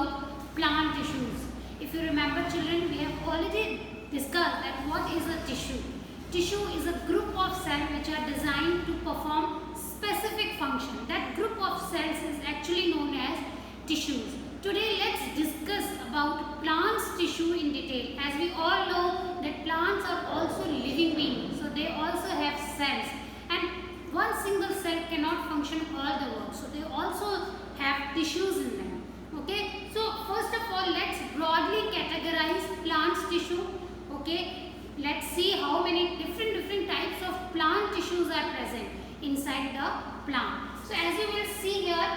about plant tissues. If you remember children, we have already discussed that what is a tissue. Tissue is a group of cells which are designed to perform specific function. That group of cells is actually known as tissues. Today let's discuss about plants tissue in detail. As we all know that plants are also living beings, so they also have cells, and one single cell cannot function all the work, so they also have tissues in them. Okay, so first of all let's broadly categorize plants tissue. Okay, let's see how many different types of plant tissues are present inside the plant. So as you will see here,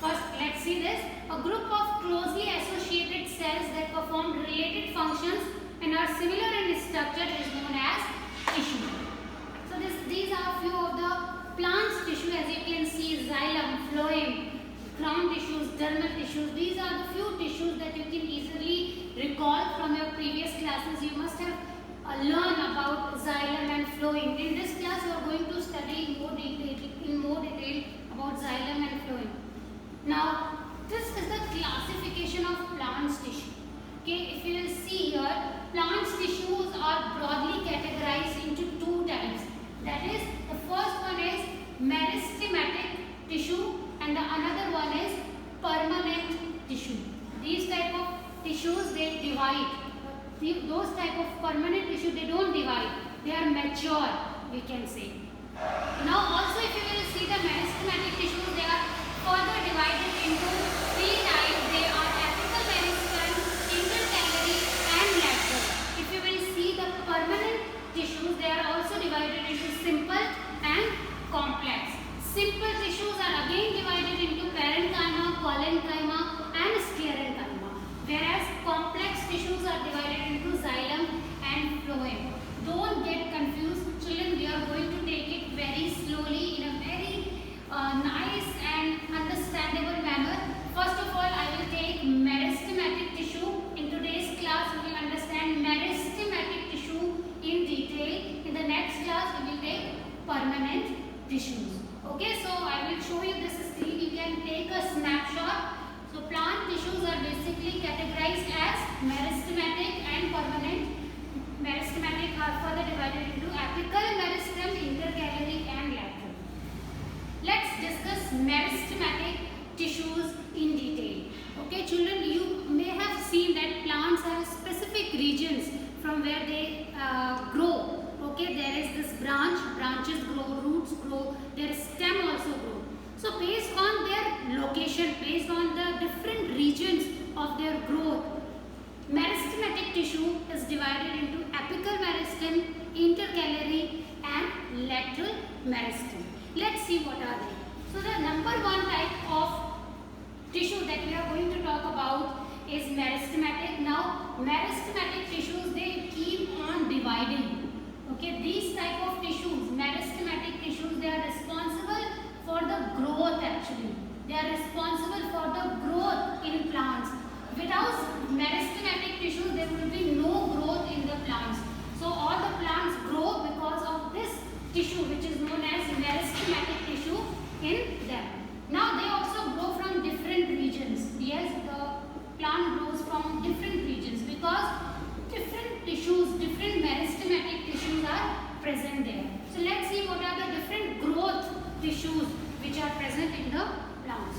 first let's see this. A group of closely associated cells that perform related functions and are similar in structure is known as tissue. So these are few of the plants tissue. As you can see, xylem, phloem, ground tissues, dermal tissues. These are the few tissues that you can easily recall from your previous classes. You must have learned about xylem and phloem. In this class, you are going to study in more detail about xylem and phloem. Now, this is the classification of plants tissue. Okay, if you will see here, plants tissues are broadly categorized into two types. That is, the first one is meristematic tissue and the another one is permanent tissue. These type of tissues, they divide. Those type of permanent tissue, they don't divide. They are mature, we can say. Now also if you will see the meristematic tissues, they are further divided into three types. They are apical meristem, intercalary and lateral. If you will see the permanent tissues, they are also divided into simple and complex. Simple tissues are again divided into parenchyma, collenchyma and sclerenchyma, whereas complex tissues are divided into xylem and phloem. Don't get confused, children. We are going to take it very slowly in a very nice and understandable manner. First of all, I will take meristematic tissue. In today's class, we will understand meristematic tissue in detail. In the next class, we will take permanent tissues. Okay, so I will show you this screen. You can take a snapshot. So plant tissues are basically categorized as meristematic and permanent. Meristematic are further divided into apical meristem, intercalary and lateral. Let's discuss meristematic tissues in detail. Okay, children, you may have seen that plants have specific regions from where they grow. Okay, there is this branches grow, roots grow, their stem also grow. So based on their location, based on the different regions of their growth, meristematic tissue is divided into apical meristem, intercalary and lateral meristem. Let's see what are they. So the number one type of tissue that we are going to talk about is meristematic. Now meristematic tissues, they keep on dividing. Okay, these type of tissues, meristematic tissues, they are responsible for the growth actually. They are responsible for the growth in plants. Without meristematic tissues, there will be no growth in the plants. So all the plants grow because of this tissue which is known as meristematic tissue in them. Now they also grow from different regions. Yes, the plant grows from different regions because different tissues, different meristematic tissues are present there. So let's see what are the different growth tissues which are present in the plants.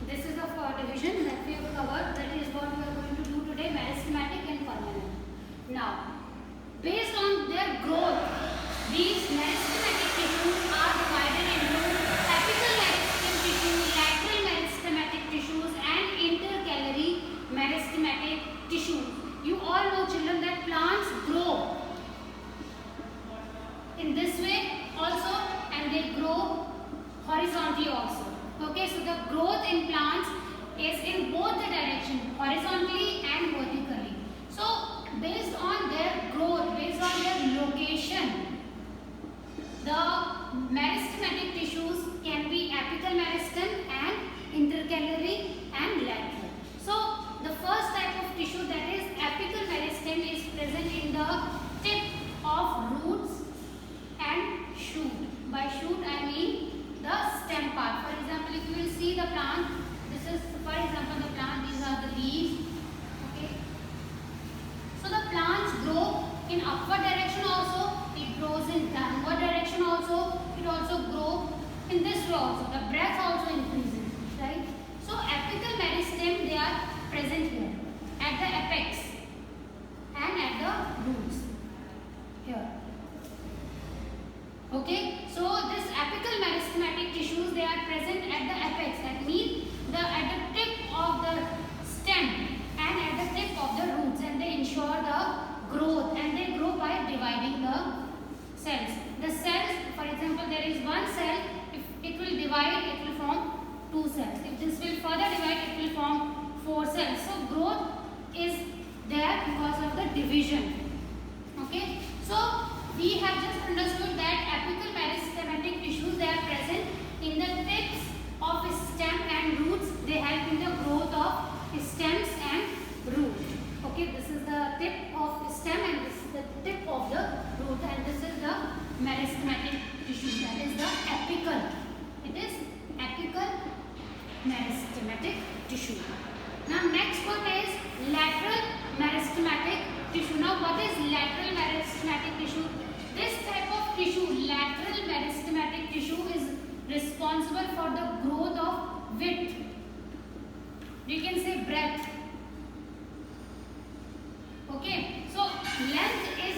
This is the division that we have covered. That is what we are going to do today, meristematic and permanent. Now, based on their growth, these meristematic tissues are divided into apical meristem tissue, lateral meristematic tissues and intercalary meristematic tissues. You all know, children, that plants grow in this way also and they grow horizontally also. Okay, so the growth in plants is in both the direction, horizontally and vertically. So based on their growth, based on their location, the meristematic tissues can be apical meristem and intercalary and lateral. So the first type of tissue, that is apical meristem, is present in the tip of roots and shoot. By shoot I mean the stem part. For example, if you will see the plant, this is for example the plant the breadth also increases, right? So apical meristem, they are present here at the apex and at the roots here. Okay, so this apical meristematic tissues, they are present at the apex, that means at the tip of the stem and at the tip of the roots, and they ensure the growth, and they grow by dividing the cells. The cells, for example, there is one cell, if it will divide, it will form 2 cells. If this will further divide, it will form 4 cells. So growth is there because of the division. Okay, so we have just understood that apical meristematic tissues, they are present in the tips of stem and roots. They help in the growth of stems and root. Okay, this is the tip of stem and this is the tip of the root, and this is the meristematic tissue, that is the apical. It is apical meristematic tissue. Now next one is lateral meristematic tissue. Now what is lateral meristematic tissue? This type of tissue, lateral meristematic tissue, is responsible for the growth of width. You can say breadth. Okay, so length is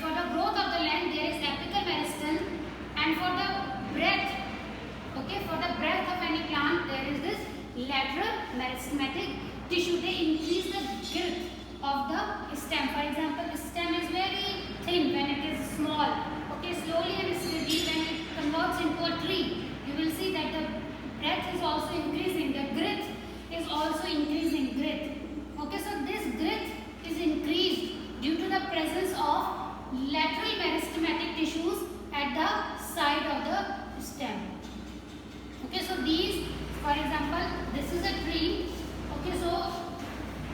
for the growth of the length there is apical meristem, and for the breadth, okay, for the breadth of any plant there is this lateral meristematic tissue. They increase the girth of the stem. For example, the stem is very thin when it is small. Okay, slowly and steadily when it converts into a tree, you will see that the breadth is also increasing, the girth is also increasing, girth. Okay, so this girth is increased due to the presence of lateral meristematic tissues at the side of the stem. Okay, so these, for example, this is a tree. Okay, so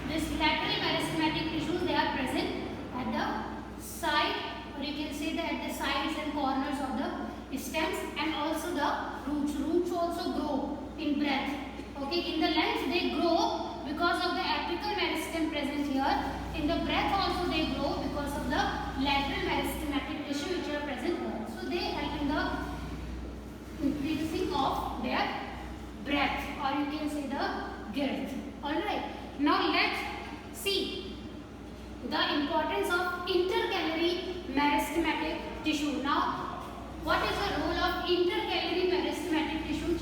this lateral meristematic tissues, they are present at the side, or you can say that at the sides and corners of the stems, and also the roots. Roots also grow in breadth. Okay, in the length they grow because of the apical meristem present here. In the breadth also they grow because of the lateral meristematic tissue which are present here. So they help in the increasing of their breadth, or you can say the girth. Alright, now let's see the importance of intercalary meristematic tissue. Now, what is the role of intercalary meristematic tissue?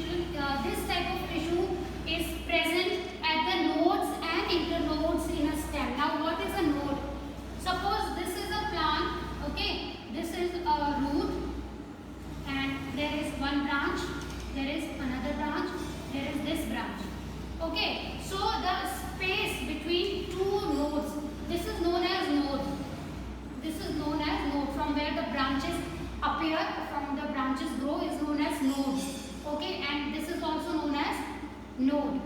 This type of tissue is present at the nodes and internodes in a stem. Now, what is a node? Suppose this is a plant, okay, this is a root, and there is one branch, there is another branch, there is this branch. Okay, so the space between two nodes, this is known as node. This is known as node. From where the branches appear, from the branches grow, is known as nodes. Okay, and this is also known as node.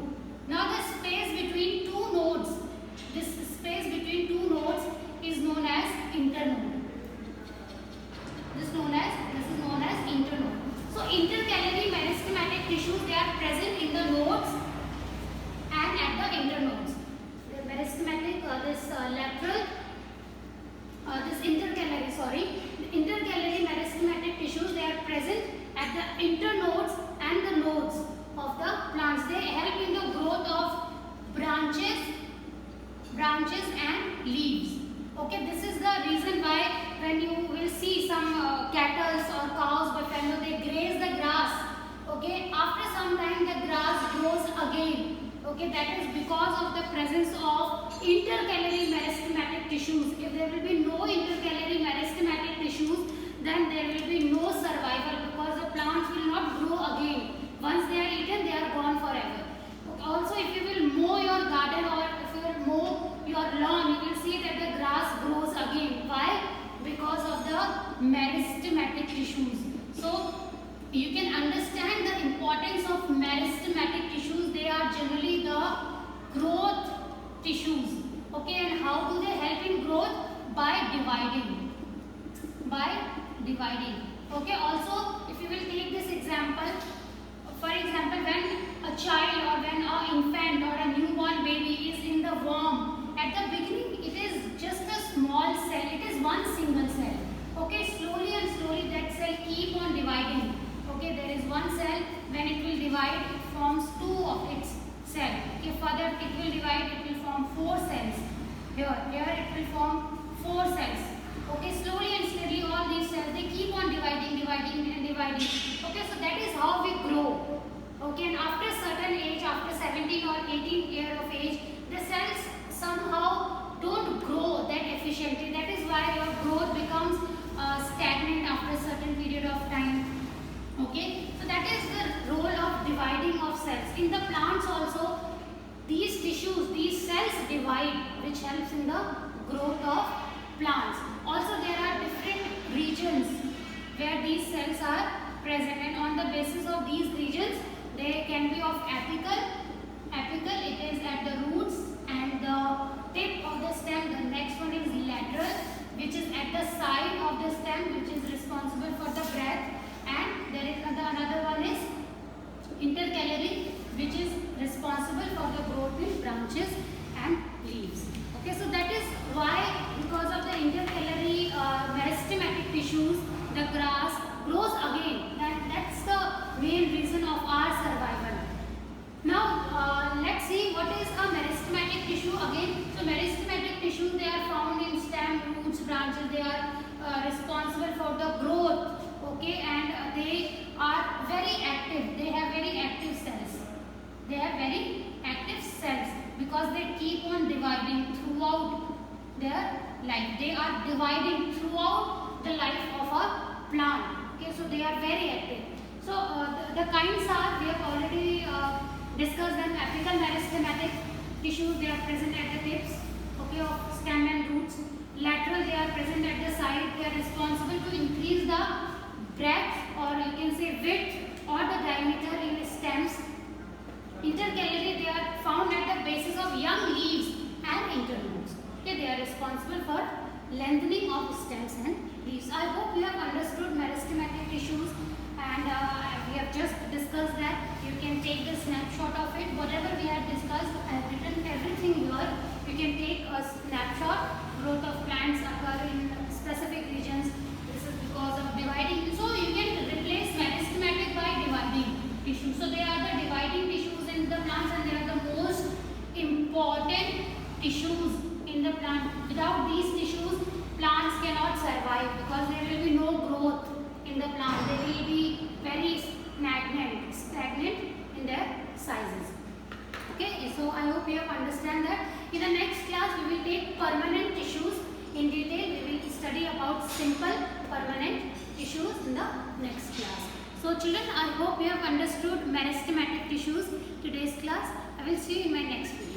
Now the space between two nodes, this space between two nodes is known as internode. This is known as internode. So intercalary meristematic tissues, they are present in the nodes and at the internodes. The meristematic, intercalary meristematic tissues, they are present at the internodes and the nodes of the plants. They help in the growth of branches and leaves. Okay, this is the reason why when you will see some cattle or cows, buffalo, they graze the grass. Okay, after some time the grass grows again. Okay, that is because of the presence of intercalary meristematic tissues. If there will be no intercalary meristematic tissues, then there will be no survival, because the plants will not grow again. Once they are eaten, they are gone forever. Okay, also, if you will mow your garden or if you will mow your lawn, you will see that the grass grows again. Why? Because of the meristematic tissues. So, you can understand the importance of meristematic tissues. They are generally the growth tissues. Okay, and how do they help in growth? By dividing. Okay, also if you will take this example, for example, when a child or when an infant or a newborn baby is in the womb, at the beginning it is just a small cell, it is one single cell. Okay, slowly and slowly that cell keep on dividing. Okay, there is one cell, when it will divide, it forms 2 of its cell. Okay, further it will divide, it will form 4 cells. Here it will form 4 cells. Okay, slowly and steadily all these cells, they keep on dividing and dividing. Okay, so that is how we grow. Okay, and after a certain age, after 17 or 18 year of age, the cells somehow don't grow that efficiently. That is why your growth becomes stagnant after a certain period of time. Okay, so that is the role of dividing of cells. In the plants also, these tissues, these cells divide, which helps in the growth of plants. Also, there are different regions where these cells are present, and on the basis of these regions, they can be of apical. Apical, it is at the roots and the tip of the stem. The next one is lateral, which is at the side of the stem, which is responsible for the breath. And there is another one is intercalary, which is responsible for the growth in branches and leaves. Okay, so that is why, because of the intercalary meristematic tissues, the grass grows again, and that's the main reason of our survival. Now let's see what is a meristematic tissue again. So meristematic tissues, they are found in stem, roots, branches. They are responsible for the growth. Okay, and they are very active. They have very active cells. They have very active cells because they keep on dividing throughout their life. They are dividing throughout the life of a plant. Okay, so they are very active. So the kinds are, we have already discussed them. Apical meristematic tissues, they are present at the tips, okay, of stem and roots. Lateral, they are present at the side. They are responsible to increase the breadth, or you can say width, or the diameter in stems. Intercalary, they are found at the bases of young leaves and internodes. Okay, they are responsible for lengthening of stems and leaves. I hope you have understood meristematic tissues, and we have just discussed that. You can take the snapshot of it. Whatever we have discussed, I have written everything here. You can take a snapshot. Growth of plants occur in specific regions. This is because of dividing. So you can replace meristematic by dividing tissues. So they are the dividing tissues in the plants, and they are the most important tissues in the plant. Without these tissues, plants cannot survive because there will be no growth in the plant. They will be very stagnant in their sizes. Okay, so I hope you have understand that. In the next class, we will take permanent tissues in detail. We will study about simple permanent tissues in the next class. So children, I hope you have understood meristematic tissues today's class. I will see you in my next class.